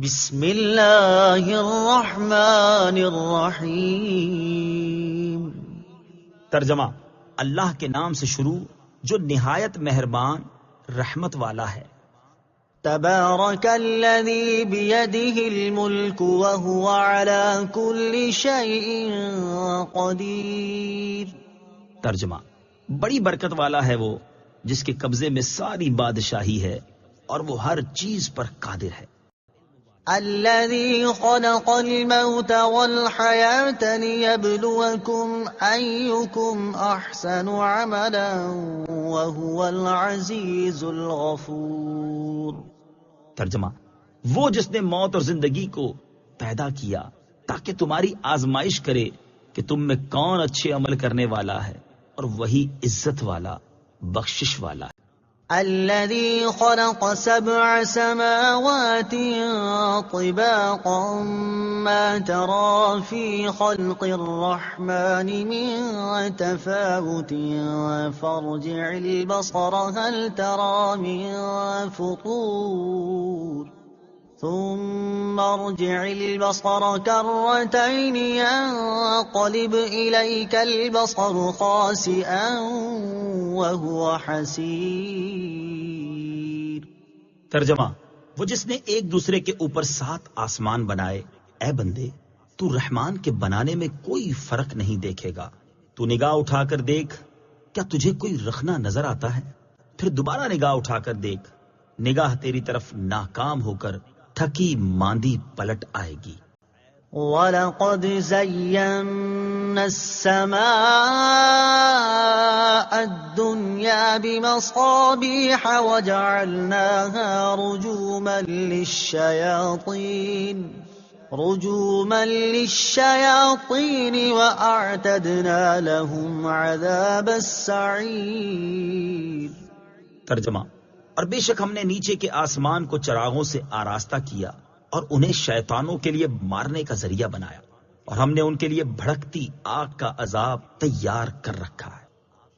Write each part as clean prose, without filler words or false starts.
بسم اللہ الرحمن الرحیم۔ ترجمہ: اللہ کے نام سے شروع جو نہایت مہربان رحمت والا ہے۔ تبارک الذی بیدہ الملک وہو علی کل شیء قدیر۔ ترجمہ: بڑی برکت والا ہے وہ جس کے قبضے میں ساری بادشاہی ہے اور وہ ہر چیز پر قادر ہے۔ الذي خلق الموت والحياة ليبلوكم أيكم أحسن عملا وهو العزيز الغفور۔ ترجمہ: وہ جس نے موت اور زندگی کو پیدا کیا تاکہ تمہاری آزمائش کرے کہ تم میں کون اچھے عمل کرنے والا ہے، اور وہی عزت والا بخشش والا ہے۔ الذي خلق 7 سماوات طباقا ما ترى في خلق الرحمن من تفاوت فارجع البصر هل ترى من فطور ثم ارجع البصر كرتين ينقلب إليك البصر خاسئا وهو حسير۔ ترجمہ: وہ جس نے ایک دوسرے کے اوپر 7 آسمان بنائے، اے بندے تو رحمان کے بنانے میں کوئی فرق نہیں دیکھے گا، تو نگاہ اٹھا کر دیکھ، کیا تجھے کوئی رخنہ نظر آتا ہے؟ پھر دوبارہ نگاہ اٹھا کر دیکھ، نگاہ تیری طرف ناکام ہو کر تھکی ماندی پلٹ آئے گی۔ وَلَقَدْ زَيَّنَّا السَّمَاءَ الدُّنْيَا بِمَصَابِيحَ وَجَعَلْنَاهَا رُجُومًا لِلشَّيَاطِينِ وَأَعْتَدْنَا لَهُمْ عَذَابَ السَّعِيرِ۔ ترجمہ: اور بے شک ہم نے نیچے کے آسمان کو چراغوں سے آراستہ کیا اور انہیں شیطانوں کے لیے مارنے کا ذریعہ بنایا، اور ہم نے ان کے لیے بھڑکتی آگ کا عذاب تیار کر رکھا ہے۔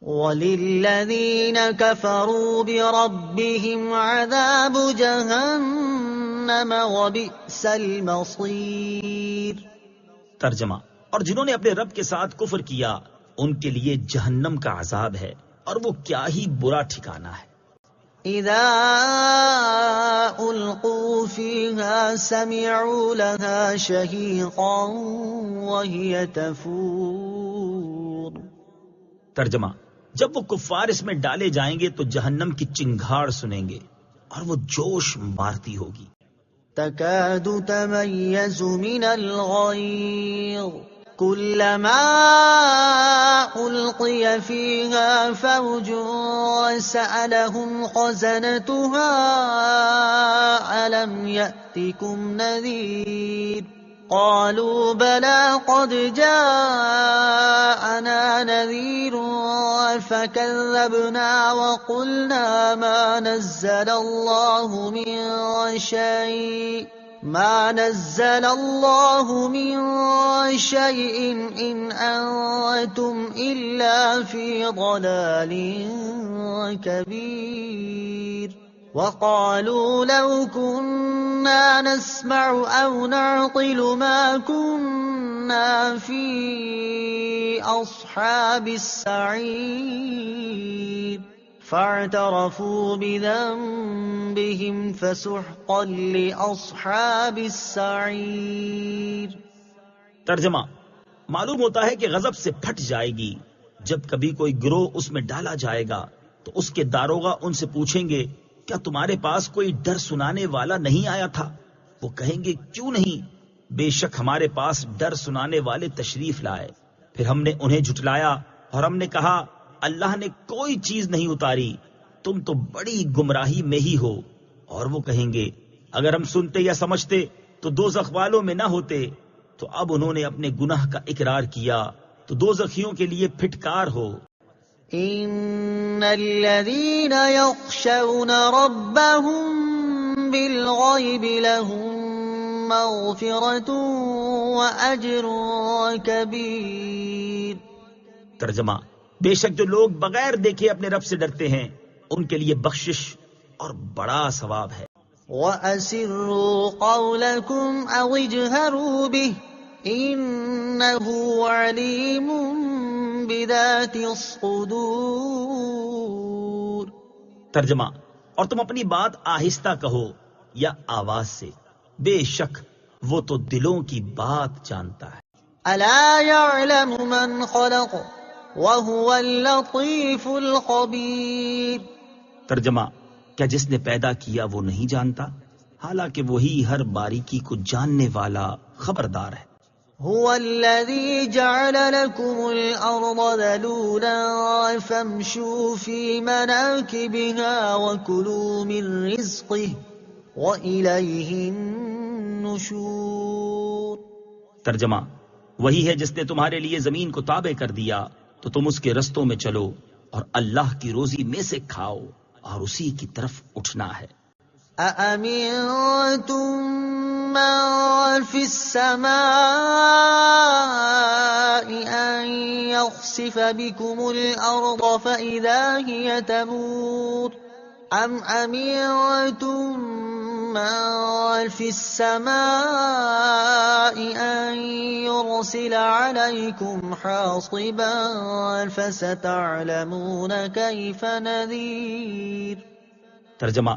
وَلِلَّذِينَ كَفَرُوا بِرَبِّهِمْ عَذَابُ جَهَنَّمَ وَبِئْسَ الْمَصِيرُ۔ ترجمہ: اور جنہوں نے اپنے رب کے ساتھ کفر کیا ان کے لیے جہنم کا عذاب ہے، اور وہ کیا ہی برا ٹھکانہ ہے۔ اذا القوا فيها سمعوا لها شهيقا وهي تفور۔ ترجمہ: جب وہ کفار اس میں ڈالے جائیں گے تو جہنم کی چنگھاڑ سنیں گے اور وہ جوش مارتی ہوگی۔ تكاد تميز من الغيظ كلما ألقي فيها فوج سألهم خزنتها ألم يأتكم نذير قالوا بلى قد جاءنا نذير فكذبنا وقلنا ما نزل الله من شيء إن أنتم إلا في ضلال كبير وقالوا لو كنا نسمع أو نعقل ما كنا في أصحاب السعير فاعترفوا بذنبهم فسحقا لأصحاب السعير۔ ترجمہ: معلوم ہوتا ہے کہ غضب سے پھٹ جائے گی جب کبھی کوئی گروہ اس میں ڈالا جائے گا تو اس کے داروغہ ان سے پوچھیں گے کیا تمہارے پاس کوئی ڈر سنانے والا نہیں آیا تھا؟ وہ کہیں گے کیوں نہیں، بے شک ہمارے پاس ڈر سنانے والے تشریف لائے۔ پھر ہم نے انہیں جھٹلایا اور ہم نے کہا اللہ نے کوئی چیز نہیں اتاری، تم تو بڑی گمراہی میں ہی ہو۔ اور وہ کہیں گے اگر ہم سنتے یا سمجھتے تو دوزخ والوں میں نہ ہوتے۔ تو اب انہوں نے اپنے گناہ کا اقرار کیا تو دوزخیوں کے لیے پھٹکار ہو۔ ان الذين يخشون ربهم بالغيب لهم مغفرة واجر كبير۔ ترجمہ: بے شک جو لوگ بغیر دیکھے اپنے رب سے ڈرتے ہیں ان کے لیے بخشش اور بڑا ثواب ہے۔ وَأَسِرُّوا قَوْلَكُمْ أَوْ اجْهَرُوا بِهِ إِنَّهُ عَلِيمٌ بِذَاتِ الصُّدُورِ۔ ترجمہ، اور تم اپنی بات آہستہ کہو یا آواز سے، بے شک وہ تو دلوں کی بات جانتا ہے۔ أَلَا يَعْلَمُ مَنْ خَلَقَ وَهُوَ اللَّطِيفُ الْخَبِيرُ۔ ترجمہ، کیا جس نے پیدا کیا وہ نہیں جانتا، حالانکہ وہی ہر باریکی کو جاننے والا خبردار ہے۔ هو الذي جعل لكم الأرض ذلولا فامشوا في مناكبها وكلوا من رزقه وإليه النشور۔ ترجمہ، وہی ہے جس نے تمہارے لیے زمین کو تابع کر دیا تو تم اس کے رستوں میں چلو اور اللہ کی روزی میں سے کھاؤ اور اسی کی طرف اٹھنا ہے۔ أَأَمِنتُم مَّن فِي السَّمَاءِ أَن يَخْسِفَ بِكُمُ الْأَرْضَ فَإِذَا هِيَ تَمُورُ أَمْ أَمِنتُم مَّن فِي السَّمَاءِ أَن يُرْسِلَ عَلَيْكُمْ حَاصِبًا فَسَتَعْلَمُونَ كَيْفَ نَذِيرِ۔ ترجمہ،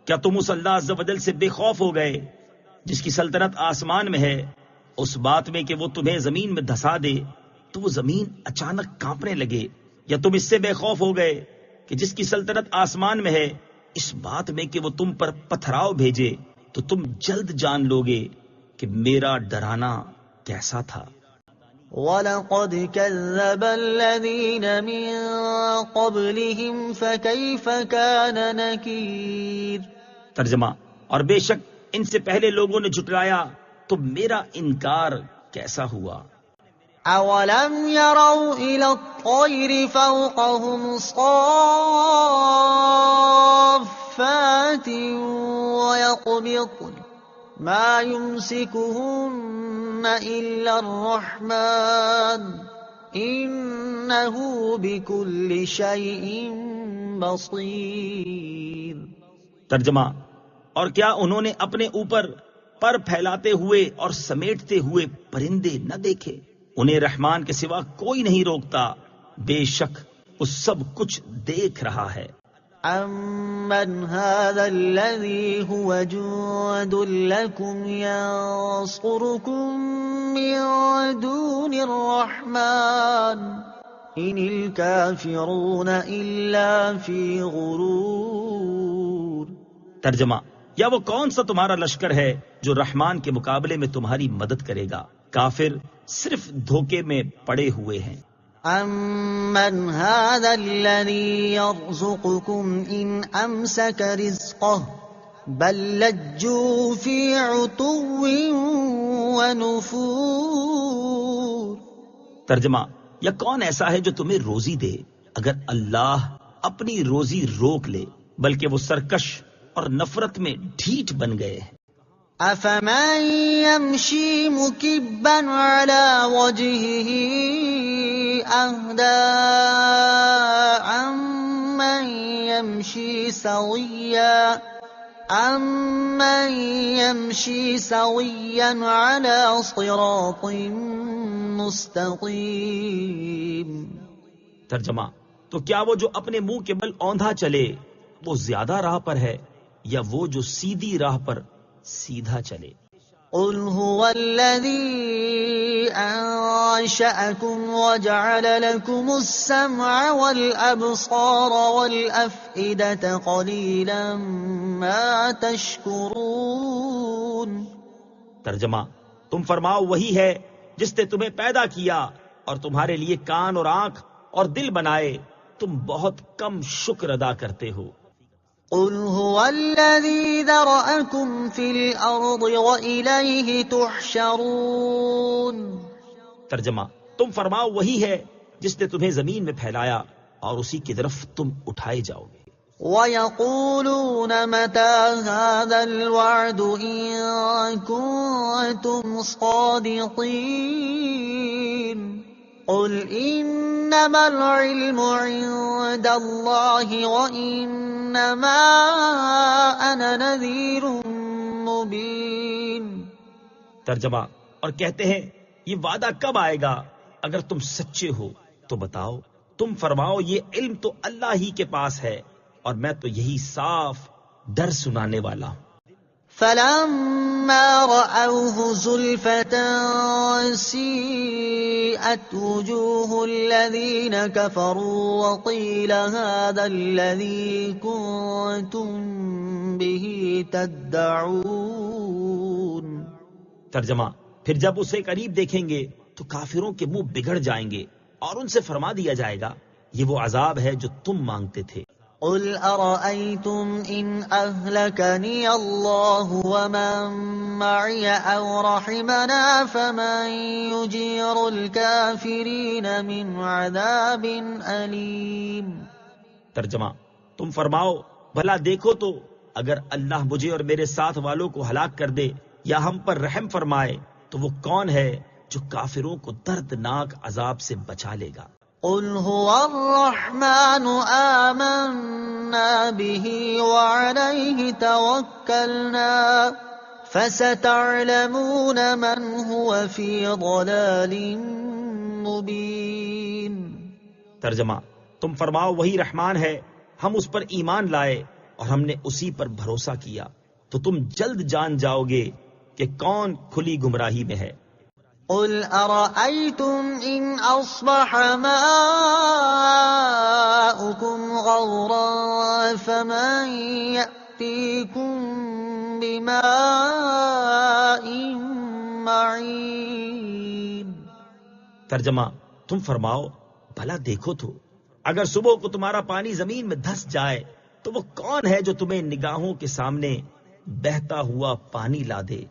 کیا تم اس اللہ عز و جل سے بے خوف ہو گئے جس کی سلطنت آسمان میں ہے، اس بات میں کہ وہ تمہیں زمین میں دھسا دے تو وہ زمین اچانک کانپنے لگے، یا تم اس سے بے خوف ہو گئے کہ جس کی سلطنت آسمان میں ہے اس بات میں کہ وہ تم پر پتھراؤ بھیجے تو تم جلد جان لوگے کہ میرا ڈرانا کیسا تھا۔ وَلَقَدْ كَذَّبَ الَّذِينَ مِن قَبْلِهِمْ فَكَيْفَ كَانَ نَكِيرِ۔ ترجمہ، اور بے شک ان سے پہلے لوگوں نے جھٹلایا تو میرا انکار کیسا ہوا۔ أَوَلَمْ يَرَوْا إِلَى الطَّيْرِ فَوْقَهُمْ صَافَّاتٍ وَيَقْبِضْنَ مَا يُمْسِكُهُنَّ إِلَّا الرَّحْمَنُ إِنَّهُ بِكُلِّ شَيْءٍ بَصِيرٌ۔ ترجمہ، اور کیا انہوں نے اپنے اوپر پر پھیلاتے ہوئے اور سمیٹتے ہوئے پرندے نہ دیکھے؟ انہیں رحمان کے سوا کوئی نہیں روکتا، بے شک وہ سب کچھ دیکھ رہا ہے۔ أَمَّنْ هَذَا الَّذِي هُوَ جُندٌ لَكُمْ يَنصُرُكُم مِّن دُونِ الرَّحْمَنِ إِنِ الْكَافِرُونَ إِلَّا فِي غُرُورٍ۔ ترجمہ، یا وہ کون سا تمہارا لشکر ہے جو رحمان کے مقابلے میں تمہاری مدد کرے گا؟ کافر صرف دھوکے میں پڑے ہوئے ہیں۔ أَمَّنْ هَذَا الَّذِي يَرْزُقُكُمْ إِنْ أَمْسَكَ رِزْقَهُ بَل لَّجُّوا فِي عُتُوٍّ وَنُفُورٍ۔ ترجمہ، یا کون ایسا ہے جو تمہیں روزی دے اگر اللہ اپنی روزی روک لے، بلکہ وہ سرکش اور نفرت میں ڈھیٹ بن گئے ہیں۔ أَفَمَن يَمْشِي مُكِبًّا عَلَى وَجْهِهِ أَهْدَىٰ أَمَّن يَمْشِي سَوِيًّا عَلَى صِرَاطٍ مُّسْتَقِيمٍ۔ ترجمہ، تو کیا وہ جو اپنے منہ کے بل اوندھا چلے وہ زیادہ راہ پر ہے، یا وہ جو سیدھی راہ پر سیدھا چلے؟ قُلْ هُوَ الَّذِي أَنشَأَكُمْ وَجَعَلَ لَكُمُ السَّمْعَ وَالْأَبْصَارَ وَالْأَفْئِدَةَ قَلِيلًا مَا تَشْكُرُونَ۔ ترجمہ، تم فرماؤ وہی ہے جس نے تمہیں پیدا کیا اور تمہارے لیے کان اور آنکھ اور دل بنائے، تم بہت کم شکر ادا کرتے ہو۔ قُلْ هُوَ الَّذِي ذَرَأَكُمْ فِي الْأَرْضِ وَإِلَيْهِ تُحْشَرُونَ۔ ترجمہ، تم فرماؤ وہی ہے جس نے تمہیں زمین میں پھیلایا اور اسی کی طرف تم اٹھائے جاؤ گے۔ وَيَقُولُونَ مَتَىٰ هَٰذَا الْوَعْدُ إِن كُنتُمْ صَادِقِينَ قل انما العلم عند الله وانما انا نذير مبين۔ ترجمہ، اور کہتے ہیں یہ وعدہ کب آئے گا؟ اگر تم سچے ہو تو بتاؤ۔ تم فرماؤ یہ علم تو اللہ ہی کے پاس ہے اور میں تو یہی صاف ڈر سنانے والا ہوں۔ فلما رأوه زلفة سيئت وجوه الذين كفروا وقيل هذا الذي كنتم به تدعون۔ ترجمہ، پھر جب اسے قریب دیکھیں گے تو کافروں کے منہ بگڑ جائیں گے اور ان سے فرما دیا جائے گا یہ وہ عذاب ہے جو تم مانگتے تھے۔ قل أرأيتم إن أهلكني الله ومن معي أو رحمنا فمن يجير الكافرين من عذاب أليم۔ ترجمہ، تم فرماؤ بھلا دیکھو تو اگر اللہ مجھے اور میرے ساتھ والوں کو ہلاک کر دے یا ہم پر رحم فرمائے تو وہ کون ہے جو کافروں کو دردناک عذاب سے بچا لے گا؟ قل هو الرحمن آمنا به وعليه توكلنا فستعلمون من هو في ضلال مبين۔ ترجمہ، تم فرماؤ وہی رحمان ہے، ہم اس پر ایمان لائے اور ہم نے اسی پر بھروسہ کیا تو تم جلد جان جاؤ گے کہ کون کھلی گمراہی میں ہے۔ قل أرأيتم إن أصبح ماؤكم غورا فمن يأتيكم بماء معين۔ ترجمہ، تم فرماؤ بھلا دیکھو تو اگر صبح کو تمہارا پانی زمین میں دھس جائے تو وہ کون ہے جو تمہیں نگاہوں کے سامنے بہتا ہوا پانی لا دے؟